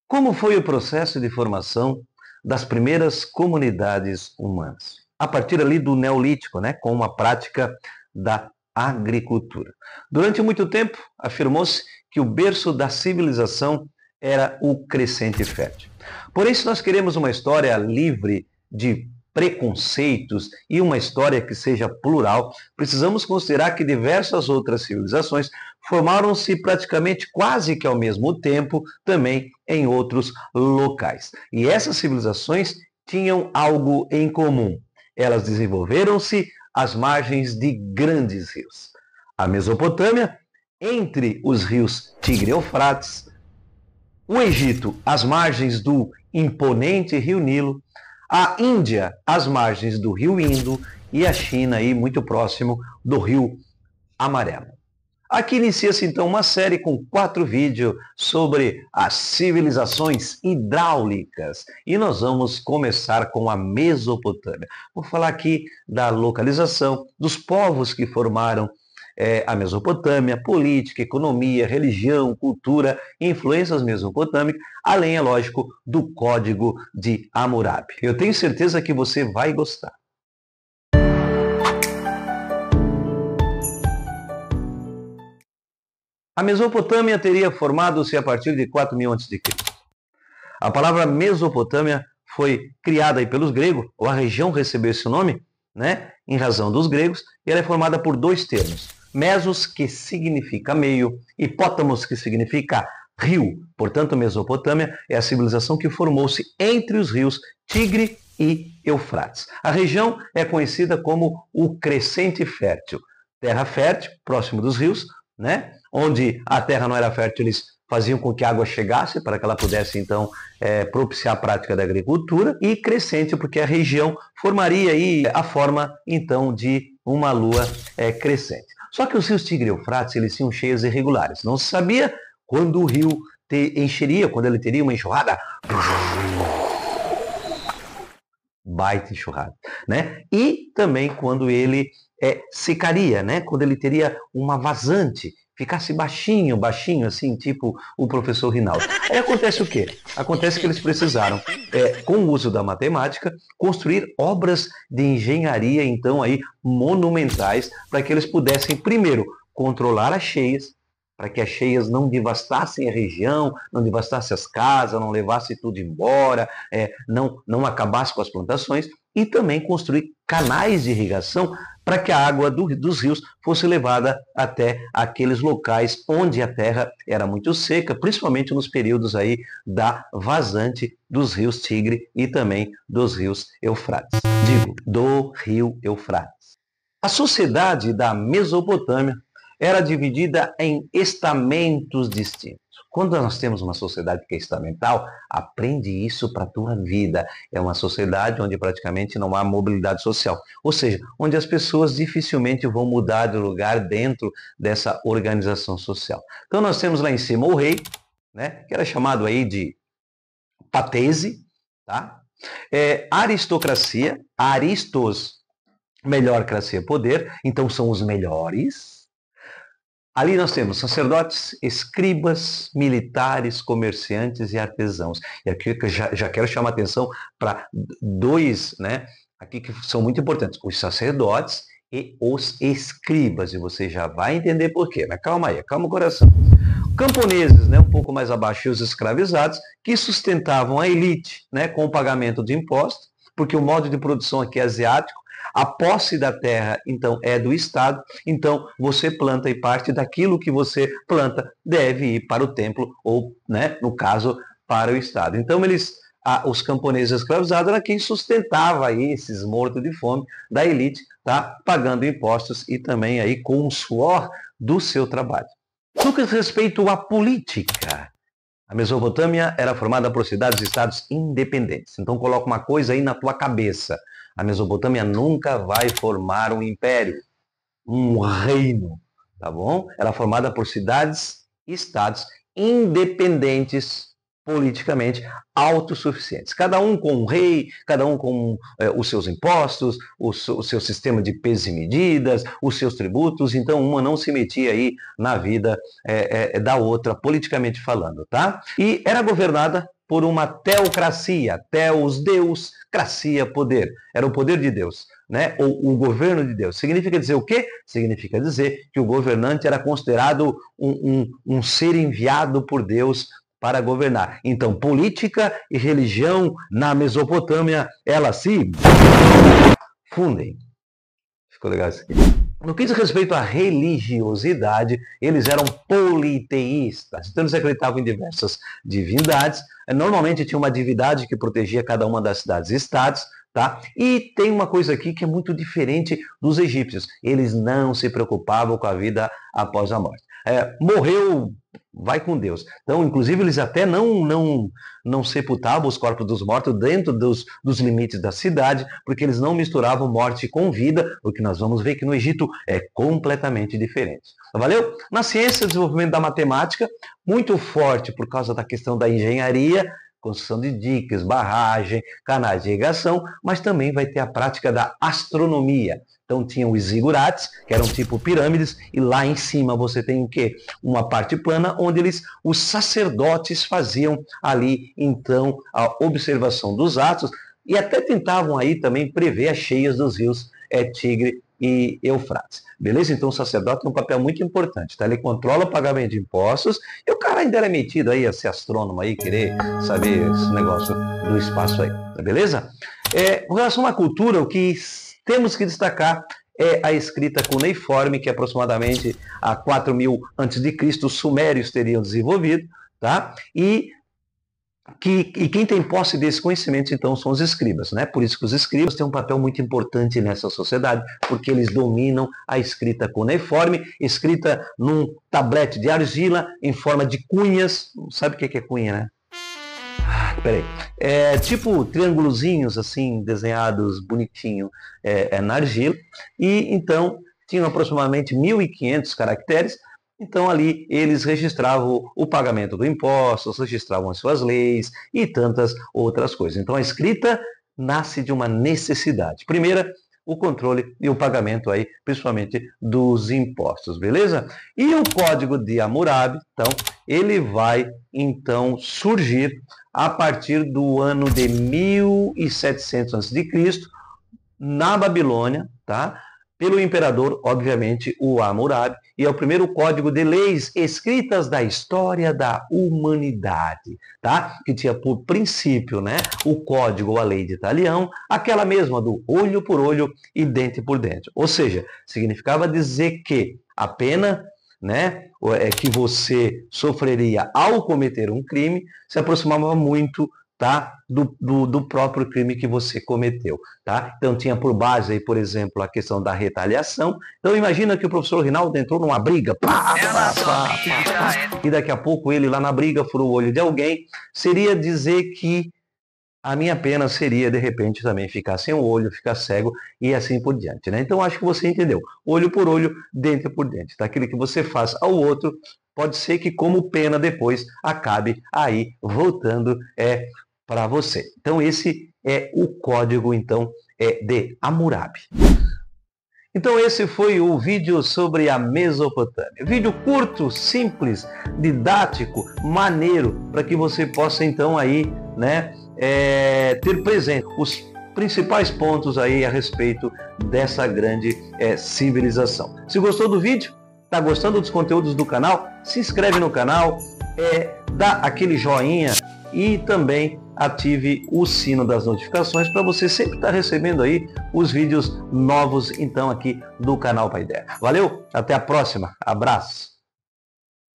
Como foi o processo de formação das primeiras comunidades humanas? A partir ali do Neolítico, né, com uma prática da agricultura. Durante muito tempo, afirmou-se que o berço da civilização era o crescente fértil. Porém, se nós queremos uma história livre de preconceitos e uma história que seja plural, precisamos considerar que diversas outras civilizações formaram-se praticamente quase que ao mesmo tempo também em outros locais. E essas civilizações tinham algo em comum. Elas desenvolveram-se às margens de grandes rios. A Mesopotâmia, entre os rios Tigre e Eufrates, o Egito, às margens do imponente rio Nilo, a Índia, às margens do rio Indo, e a China, aí, muito próximo do rio Amarelo. Aqui inicia-se então uma série com 4 vídeos sobre as civilizações hidráulicas e nós vamos começar com a Mesopotâmia. Vou falar aqui da localização, dos povos que formaram a Mesopotâmia, política, economia, religião, cultura, influências mesopotâmicas, além, é lógico, do Código de Hammurabi. Eu tenho certeza que você vai gostar. A Mesopotâmia teria formado-se a partir de 4000 a.C. A palavra Mesopotâmia foi criada aí pelos gregos, ou a região recebeu esse nome, né, em razão dos gregos, e ela é formada por 2 termos. Mesos, que significa meio, e pótamos, que significa rio. Portanto, Mesopotâmia é a civilização que formou-se entre os rios Tigre e Eufrates. A região é conhecida como o Crescente Fértil. Terra fértil, próximo dos rios, né? Onde a terra não era fértil, eles faziam com que a água chegasse para que ela pudesse, então, propiciar a prática da agricultura, e crescente, porque a região formaria aí a forma, então, de uma lua crescente. Só que os rios Tigre e Eufrates, eles tinham cheias irregulares. Não se sabia quando o rio encheria, quando ele teria uma enxurrada. Baita enxurrada, né? E também quando ele secaria, né? Quando ele teria uma vazante, ficasse baixinho, baixinho, assim, tipo o professor Rinaldo. Aí acontece o quê? Acontece que eles precisaram, com o uso da matemática, construir obras de engenharia, então, aí, monumentais, para que eles pudessem, primeiro, controlar as cheias, para que as cheias não devastassem a região, não devastassem as casas, não levassem tudo embora, não acabasse com as plantações, e também construir canais de irrigação para que a água dos rios fosse levada até aqueles locais onde a terra era muito seca, principalmente nos períodos aí da vazante dos rios Tigre e também dos rios Eufrates. Digo, do rio Eufrates. A sociedade da Mesopotâmia era dividida em estamentos distintos. Quando nós temos uma sociedade que é estamental, aprende isso para a tua vida. É uma sociedade onde praticamente não há mobilidade social. Ou seja, onde as pessoas dificilmente vão mudar de lugar dentro dessa organização social. Então nós temos lá em cima o rei, né, que era chamado aí de patese, tá? Aristocracia, aristos, melhor cracia, poder, então são os melhores. Ali nós temos sacerdotes, escribas, militares, comerciantes e artesãos. E aqui eu já quero chamar a atenção para 2, né, aqui que são muito importantes, os sacerdotes e os escribas, e você já vai entender por quê. Mas calma aí, calma o coração. Camponeses, né, um pouco mais abaixo, e os escravizados, que sustentavam a elite, né, com o pagamento de impostos, porque o modo de produção aqui é asiático. A posse da terra, então, é do Estado, então você planta e parte daquilo que você planta deve ir para o templo ou, né, no caso, para o Estado. Então, os camponeses escravizados eram quem sustentava aí esses mortos de fome da elite, tá, pagando impostos e também aí com o suor do seu trabalho. No que diz respeito à política, a Mesopotâmia era formada por cidades e estados independentes. Então coloca uma coisa aí na tua cabeça. A Mesopotâmia nunca vai formar um império, um reino, tá bom? Ela é formada por cidades e estados independentes politicamente, autossuficientes. Cada um com um rei, cada um com os seus impostos, o seu sistema de pesos e medidas, os seus tributos. Então, uma não se metia aí na vida da outra, politicamente falando, tá? E era governada por uma teocracia. Theos, Deus, cracia, poder. Era o poder de Deus, né? Ou o governo de Deus. Significa dizer o quê? Significa dizer que o governante era considerado um ser enviado por Deus para governar. Então, política e religião na Mesopotâmia, elas se fundem. Ficou legal isso aqui? No que diz respeito à religiosidade, eles eram politeístas. Então, eles acreditavam em diversas divindades. Normalmente tinha uma divindade que protegia cada uma das cidades e estados. Tá? E tem uma coisa aqui que é muito diferente dos egípcios. Eles não se preocupavam com a vida após a morte. Morreu, vai com Deus. Então, inclusive, eles até não sepultavam os corpos dos mortos dentro dos limites da cidade, porque eles não misturavam morte com vida, o que nós vamos ver que no Egito é completamente diferente. Valeu? Na ciência, o desenvolvimento da matemática, muito forte por causa da questão da engenharia, construção de diques, barragem, canais de irrigação, mas também vai ter a prática da astronomia. Então tinham os zigurates, que eram tipo pirâmides, e lá em cima você tem o quê? Uma parte plana, onde os sacerdotes faziam ali, então, a observação dos astros, e até tentavam aí também prever as cheias dos rios Tigre e Eufrates. Beleza? Então o sacerdote tem um papel muito importante, tá? Ele controla o pagamento de impostos, e o cara ainda era metido aí a ser astrônomo aí, querer saber esse negócio do espaço aí, beleza? Com relação à cultura, o que temos que destacar é a escrita cuneiforme, que aproximadamente há 4.000 a.C. os sumérios teriam desenvolvido, tá? E quem tem posse desse conhecimento, então, são os escribas, né? Por isso que os escribas têm um papel muito importante nessa sociedade, porque eles dominam a escrita cuneiforme, escrita num tablete de argila, em forma de cunhas. Sabe o que é cunha, né? Peraí. Tipo triângulozinhos, assim, desenhados bonitinho na argila. E, então, tinham aproximadamente 1.500 caracteres. Então, ali, eles registravam o pagamento do imposto, registravam as suas leis e tantas outras coisas. Então, a escrita nasce de uma necessidade. Primeira, o controle e o pagamento aí, principalmente dos impostos, beleza? E o Código de Hammurabi, então, ele vai, então, surgir a partir do ano de 1700 a.C., na Babilônia, tá? Pelo imperador, obviamente, o Hammurabi, e é o primeiro código de leis escritas da história da humanidade, tá? Que tinha por princípio, né, o código, a lei de Italião, aquela mesma do olho por olho e dente por dente. Ou seja, significava dizer que a pena, né, que você sofreria ao cometer um crime se aproximava muito, tá, do próprio crime que você cometeu, tá? Então tinha por base aí, por exemplo, a questão da retaliação. Então imagina que o professor Rinaldo entrou numa briga, e daqui a pouco ele lá na briga furou o olho de alguém. Seria dizer que a minha pena seria, de repente, também ficar sem o olho, ficar cego e assim por diante, né? Então acho que você entendeu. Olho por olho, dente por dente. Tá? Aquilo que você faz ao outro, pode ser que como pena depois acabe aí voltando para você. Então esse é o código, então, de Hammurabi. Então esse foi o vídeo sobre a Mesopotâmia. Vídeo curto, simples, didático, maneiro, para que você possa então aí, né, ter presente os principais pontos aí a respeito dessa grande civilização. Se gostou do vídeo, está gostando dos conteúdos do canal, se inscreve no canal, dá aquele joinha e também ative o sino das notificações para você sempre estar recebendo aí os vídeos novos então aqui do canal Paideia. Valeu, até a próxima, abraço!